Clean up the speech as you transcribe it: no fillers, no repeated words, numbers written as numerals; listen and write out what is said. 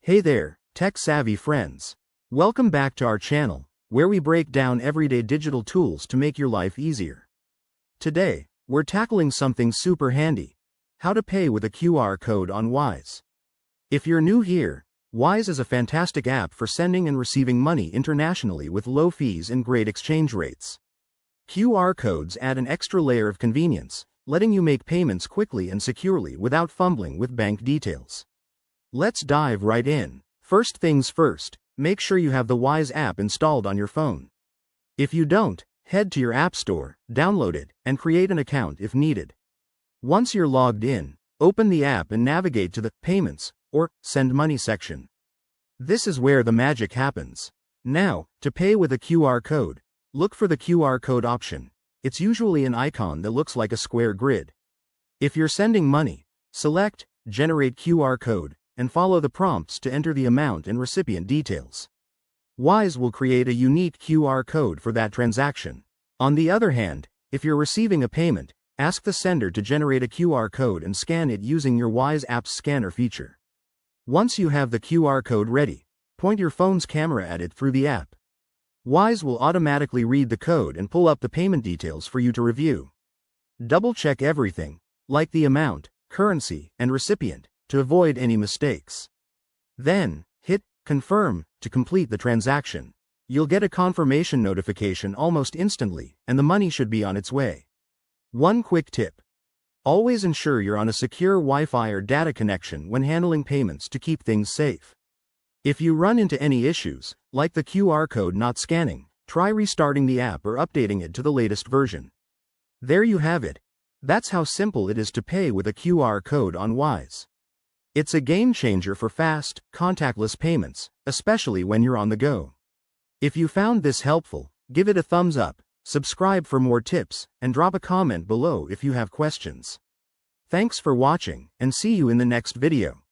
Hey there, tech-savvy friends. Welcome back to our channel, where we break down everyday digital tools to make your life easier. Today, we're tackling something super handy: how to pay with a QR code on Wise. If you're new here, Wise is a fantastic app for sending and receiving money internationally with low fees and great exchange rates. QR codes add an extra layer of convenience, letting you make payments quickly and securely without fumbling with bank details. Let's dive right in. First things first, make sure you have the Wise app installed on your phone. If you don't, head to your app store, download it, and create an account if needed. Once you're logged in, open the app and navigate to the Payments or Send Money section. This is where the magic happens. Now, to pay with a QR code, look for the QR code option. It's usually an icon that looks like a square grid. If you're sending money, select Generate QR Code and follow the prompts to enter the amount and recipient details. Wise will create a unique QR code for that transaction. On the other hand, if you're receiving a payment, ask the sender to generate a QR code and scan it using your Wise app's scanner feature. Once you have the QR code ready, point your phone's camera at it through the app. Wise will automatically read the code and pull up the payment details for you to review. Double-check everything, like the amount, currency, and recipient, to avoid any mistakes. Then, hit Confirm to complete the transaction. You'll get a confirmation notification almost instantly, and the money should be on its way. One quick tip: always ensure you're on a secure Wi-Fi or data connection when handling payments to keep things safe. If you run into any issues, like the QR code not scanning, try restarting the app or updating it to the latest version. There you have it. That's how simple it is to pay with a QR code on Wise. It's a game changer for fast, contactless payments, especially when you're on the go. If you found this helpful, give it a thumbs up, subscribe for more tips, and drop a comment below if you have questions. Thanks for watching, and see you in the next video.